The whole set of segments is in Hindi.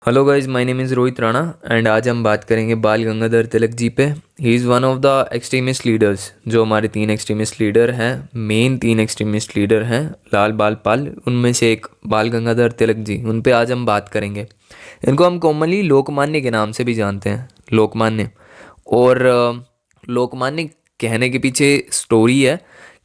Hello guys, my name is Rohit Rana and आज हम बात करेंगे बाल गंगाधर तिलक जी पे। He is one of the extremist leaders. जो हमारे तीन एक्सट्रीमिस्ट लीडर हैं, मेन तीन एक्सट्रीमिस्ट लीडर हैं, लाल बाल पाल, उनमें से एक बाल गंगाधर तिलक जी, उन पे आज हम बात करेंगे। इनको हम कॉमनली लोकमान्य के नाम से भी जानते हैं, लोकमान्य। और लोकमान्य कहने के पीछे स्टोरी है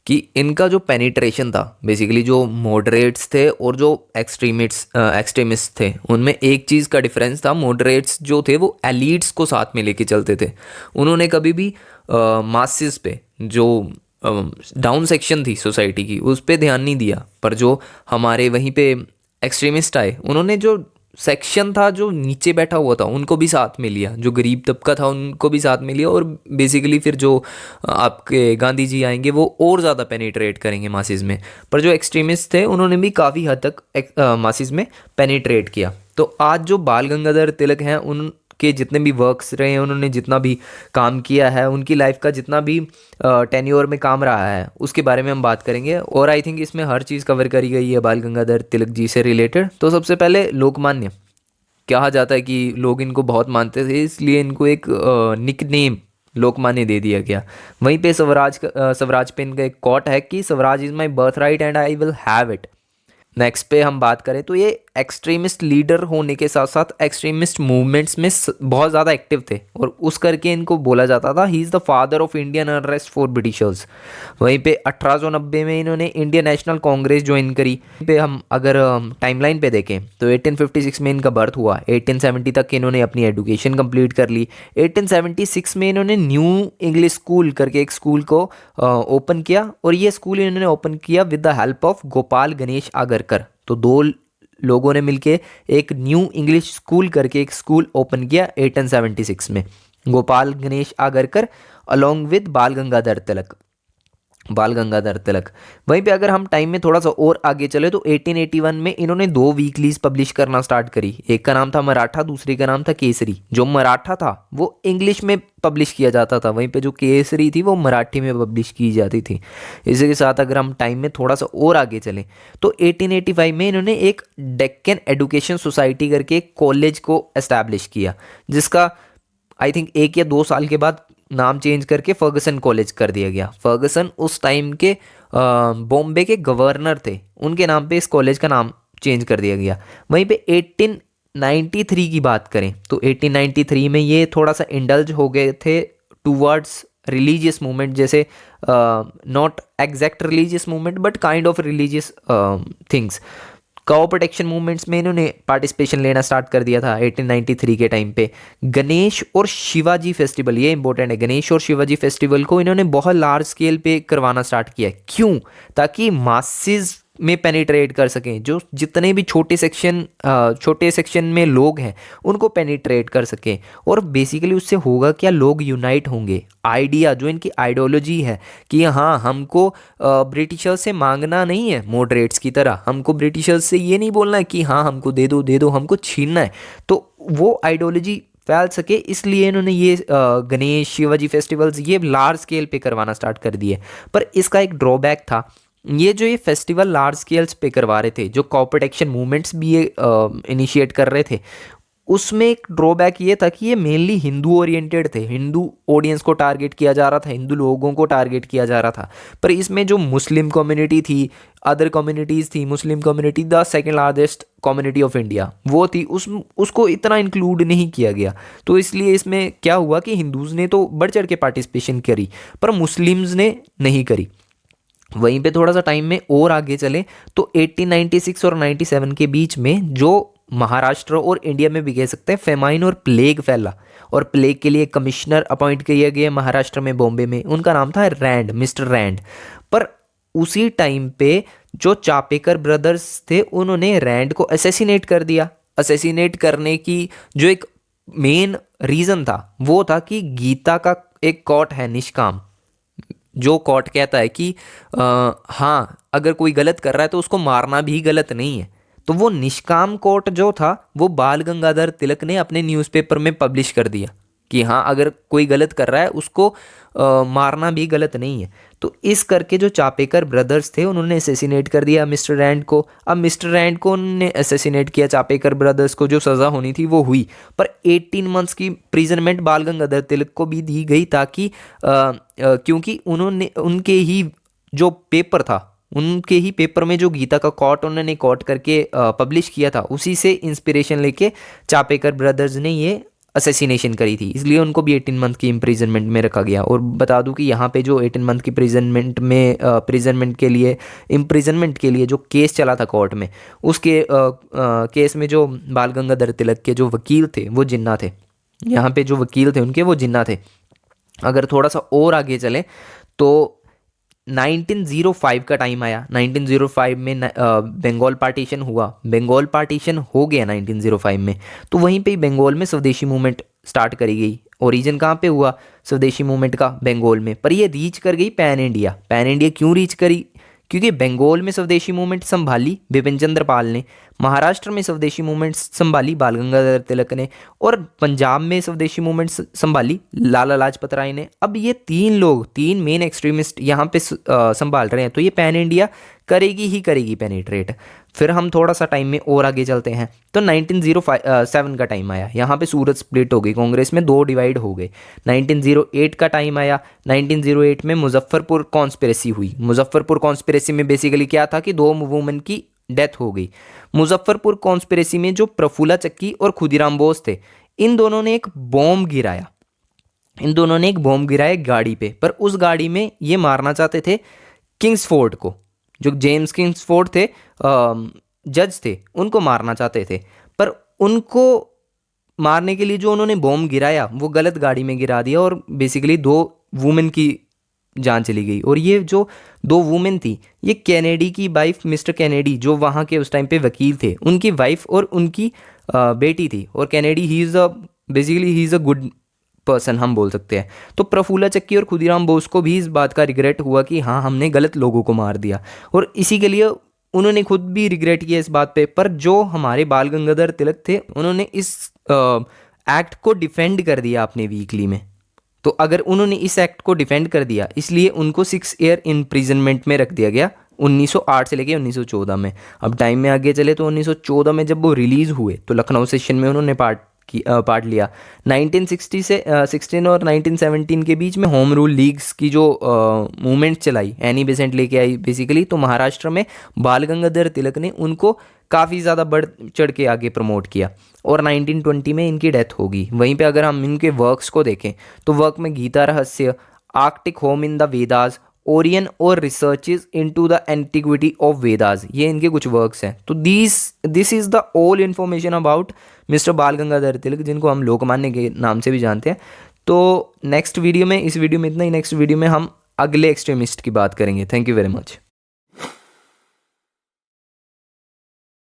कि इनका जो पेनिट्रेशन था, बेसिकली जो मॉडरेट्स थे और जो एक्सट्रीमिस्ट थे, उनमें एक चीज़ का डिफरेंस था। मॉडरेट्स जो थे वो एलीट्स को साथ में लेके चलते थे। उन्होंने कभी भी मासेस पे, जो डाउन सेक्शन थी सोसाइटी की, उस पे ध्यान नहीं दिया। पर जो हमारे वहीं पे एक्सट्रीमिस्ट आए, उन्होंने जो सेक्शन था जो नीचे बैठा हुआ था उनको भी साथ में लिया, जो गरीब तबका था उनको भी साथ में लिया। और बेसिकली फिर जो आपके गांधी जी आएंगे वो और ज़्यादा पेनिट्रेट करेंगे मासिस में। पर जो एक्सट्रीमिस्ट थे उन्होंने भी काफ़ी हद तक मासिस में पेनिट्रेट किया। तो आज जो बाल गंगाधर तिलक हैं, उनके जितने भी वर्क्स रहे हैं, उन्होंने जितना भी काम किया है, उनकी लाइफ का जितना भी टेन्योर में काम रहा है, उसके बारे में हम बात करेंगे। और आई थिंक इसमें हर चीज़ कवर करी गई है बाल गंगाधर तिलक जी से रिलेटेड। तो सबसे पहले लोकमान्य। कहा जाता है कि लोग इनको बहुत मानते थे, इसलिए इनको एक निक नेम लोकमान्य दे दिया गया। वहीं पे स्वराज पे इनका एक कोट है कि Swaraj is my birth right and I will have it. Next पे हम बात करें तो ये एक्सट्रीमिस्ट लीडर होने के साथ साथ एक्सट्रीमिस्ट मूवमेंट्स में बहुत ज़्यादा एक्टिव थे, और उस करके इनको बोला जाता था he is the father of Indian unrest for Britishers. वहीं पे 1890 में इन्होंने इंडियन नेशनल कांग्रेस ज्वाइन करी। पे हम अगर टाइमलाइन पे देखें तो 1856 में इनका बर्थ हुआ। 1870 तक इन्होंने अपनी एजुकेशन कंप्लीट कर ली। 1876 में इन्होंने न्यू इंग्लिश स्कूल करके एक स्कूल को ओपन किया, और ये स्कूल इन्होंने ओपन किया with the help of Gopal Ganesh Agarkar. तो दो लोगों ने मिलके एक न्यू इंग्लिश स्कूल करके एक स्कूल ओपन किया 1876 में, गोपाल गणेश आगरकर अलोंग विद बाल गंगाधर तिलक। वहीं पे अगर हम टाइम में थोड़ा सा और आगे चले तो 1881 में इन्होंने दो वीकलीज पब्लिश करना स्टार्ट करी। एक का नाम था मराठा, दूसरे का नाम था केसरी। जो मराठा था वो इंग्लिश में पब्लिश किया जाता था, वहीं पे जो केसरी थी वो मराठी में पब्लिश की जाती थी। इसी के साथ अगर हम टाइम में थोड़ा सा और आगे चलें तो 1885 में इन्होंने एक डेक्कन एजुकेशन सोसाइटी करके एक कॉलेज को एस्टैब्लिश किया, जिसका आई थिंक 1 या 2 साल के बाद नाम चेंज करके फर्गसन कॉलेज कर दिया गया। फर्गसन उस टाइम के बॉम्बे के गवर्नर थे, उनके नाम पे इस कॉलेज का नाम चेंज कर दिया गया। वहीं पे 1893 की बात करें तो 1893 में ये थोड़ा सा इंडल्ज हो गए थे टूवर्ड्स रिलीजियस मूवमेंट, जैसे not exact religious movement but kind of religious things. Cow protection movements में इन्होंने पार्टिसिपेशन लेना स्टार्ट कर दिया था 1893 के टाइम पे। गणेश और शिवाजी फेस्टिवल, ये इंपॉर्टेंट है, गणेश और शिवाजी फेस्टिवल को इन्होंने बहुत लार्ज स्केल पे करवाना स्टार्ट किया। क्यों? ताकि मासेस में पेनिट्रेट कर सकें, जो जितने भी छोटे सेक्शन में लोग हैं उनको पेनिट्रेट कर सकें। और बेसिकली उससे होगा क्या, लोग यूनाइट होंगे। आइडिया जो इनकी आइडियोलॉजी है कि हाँ, हमको ब्रिटिशर्स से मांगना नहीं है मॉडरेट्स की तरह, हमको ब्रिटिशर्स से ये नहीं बोलना है कि हाँ हमको दे दो, हमको छीनना है। तो वो आइडियोलॉजी फैल सके, इसलिए इन्होंने ये गणेश शिवाजी फेस्टिवल्स ये लार्ज स्केल पे करवाना स्टार्ट कर दिए। पर इसका एक ड्रॉबैक था, ये फेस्टिवल लार्ज स्केल्स पे करवा रहे थे, जो कॉप प्रोटेक्शन मूवमेंट्स भी ये इनिशिएट कर रहे थे, उसमें एक ड्रॉबैक ये था कि ये मेनली हिंदू ओरिएंटेड थे। हिंदू ऑडियंस को टारगेट किया जा रहा था, हिंदू लोगों को टारगेट किया जा रहा था। पर इसमें जो मुस्लिम कम्युनिटी थी, अदर कम्युनिटीज़ थी, Muslim community the second largest community of India वो थी, उसको इतना इंक्लूड नहीं किया गया। तो इसलिए इसमें क्या हुआ कि हिंदूज़ ने तो बढ़ चढ़ के पार्टिसिपेशन करी, पर मुस्लिम्स ने नहीं करी। वहीं पे थोड़ा सा टाइम में और आगे चले तो 1896 और 97 के बीच में जो महाराष्ट्र और इंडिया में भी कह सकते हैं फेमाइन और प्लेग फैला, और प्लेग के लिए कमिश्नर अपॉइंट किया गया महाराष्ट्र में, बॉम्बे में। उनका नाम था रैंड, मिस्टर रैंड। पर उसी टाइम पे जो चापेकर ब्रदर्स थे उन्होंने रैंड को असैसिनेट कर दिया। असैसिनेट करने की जो एक मेन रीज़न था वो था कि गीता का एक कोट है निष्काम, जो कोर्ट कहता है कि हाँ, अगर कोई गलत कर रहा है तो उसको मारना भी गलत नहीं है। तो वो निष्काम कोर्ट जो था वो बाल गंगाधर तिलक ने अपने न्यूज़पेपर में पब्लिश कर दिया। कि हाँ अगर कोई गलत कर रहा है उसको मारना भी गलत नहीं है। तो इस करके जो चापेकर ब्रदर्स थे उन्होंने असेसिनेट कर दिया मिस्टर रैंड को। अब मिस्टर रैंड को उन्होंने असेसिनेट किया, चापेकर ब्रदर्स को जो सज़ा होनी थी वो हुई, पर 18 मंथ्स की प्रिजनमेंट बाल गंगाधर तिलक को भी दी गई ताकि क्योंकि उन्होंने उनके ही जो पेपर था, उनके ही पेपर में जो गीता का कोट उन्होंने कोट करके पब्लिश किया था, उसी से इंस्पिरेशन लेके चापेकर ब्रदर्स ने ये असैसिनेशन करी थी, इसलिए उनको भी 18 मंथ की इम्प्रिजनमेंट में रखा गया। और बता दूं कि यहाँ पे जो 18 मंथ की प्रिजनमेंट के लिए इम्प्रिजनमेंट के लिए जो केस चला था कोर्ट में, उसके केस में जो बाल गंगाधर तिलक के जो वकील थे वो जिन्ना थे। यहाँ पे जो वकील थे उनके वो जिन्ना थे। अगर थोड़ा सा और आगे चले तो 1905 का टाइम आया। 1905 में बंगाल पार्टीशन हुआ। बंगाल पार्टीशन हो गया 1905 में, तो वहीं पे ही बंगाल में स्वदेशी मूवमेंट स्टार्ट करी गई। ओरिजिन कहाँ पे हुआ स्वदेशी मूवमेंट का? बंगाल में, पर ये रीच कर गई पैन इंडिया। पैन इंडिया क्यों रीच करी? क्योंकि बंगाल में स्वदेशी मूवमेंट संभाली बिपिन चंद्र पाल ने, महाराष्ट्र में स्वदेशी मूवमेंट संभाली बाल गंगाधर तिलक ने, और पंजाब में स्वदेशी मूवमेंट संभाली लाला लाजपत राय ने। अब ये तीन लोग, तीन मेन एक्सट्रीमिस्ट यहाँ पे संभाल रहे हैं, तो ये पैन इंडिया करेगी ही करेगी पेनिट्रेट। फिर हम थोड़ा सा टाइम में और आगे चलते हैं तो 1907 का टाइम आया। यहाँ पे सूरत स्प्लिट हो गई, कांग्रेस में दो डिवाइड हो गए। 1908 का टाइम आया। 1908 में मुजफ्फरपुर कॉन्स्पिरेसी हुई। मुजफ्फरपुर कॉन्स्पिरेसी में बेसिकली क्या था कि दो वुमेन की डेथ हो गई। मुजफ्फरपुर कॉन्स्पिरेसी में जो प्रफुल्ला चक्की और खुदीराम बोस थे, इन दोनों ने एक बॉम्ब गिराया। इन दोनों ने एक बॉम्ब गिराया गाड़ी पे, पर उस गाड़ी में ये मारना चाहते थे किंग्सफोर्ड को। जो जेम्स किंग्सफोर्ड थे, जज थे, उनको मारना चाहते थे, पर उनको मारने के लिए जो उन्होंने बॉम्ब गिराया वो गलत गाड़ी में गिरा दिया, और बेसिकली दो वुमेन की जान चली गई। और ये जो दो वुमेन थी, ये कैनेडी की वाइफ, मिस्टर कैनेडी जो वहाँ के उस टाइम पे वकील थे, उनकी वाइफ और उनकी बेटी थी। और Kennedy he is a good person हम बोल सकते हैं। तो प्रफुल्ला चक्की और खुदीराम बोस को भी इस बात का रिग्रेट हुआ कि हाँ हमने गलत लोगों को मार दिया, और इसी के लिए उन्होंने खुद भी रिग्रेट किया इस बात पे। पर जो हमारे बाल गंगाधर तिलक थे, उन्होंने इस एक्ट को डिफेंड कर दिया अपने वीकली में। तो अगर उन्होंने इस एक्ट को डिफेंड कर दिया, इसलिए उनको 6 ईयर इम्प्रिजनमेंट में रख दिया गया 1908 से लेके 1914 में। अब टाइम में आगे चले तो 1914 में जब वो रिलीज़ हुए तो लखनऊ सेशन में उन्होंने पार्ट लिया। 1960 से 16 और 1917 के बीच में होम रूल लीग्स की जो मूवमेंट चलाई, एनी बेसेंट लेके आई बेसिकली, तो महाराष्ट्र में बाल गंगाधर तिलक ने उनको काफ़ी ज़्यादा बढ़ चढ़ के आगे प्रमोट किया, और 1920 में इनकी डेथ होगी। वहीं पे अगर हम इनके वर्क्स को देखें तो वर्क में Gita Rahasya, Arctic home in the Vedas, Orion और researches into the antiquity of Vedas, ये इनके कुछ वर्क्स हैं। तो this is the all information about mister Bal Gangadhar तिलक, जिनको हम लोकमान्य के नाम से भी जानते हैं। तो नेक्स्ट वीडियो में, इस वीडियो में इतना ही। नेक्स्ट वीडियो में हम अगले एक्सट्रीमिस्ट की बात करेंगे। Thank you very much.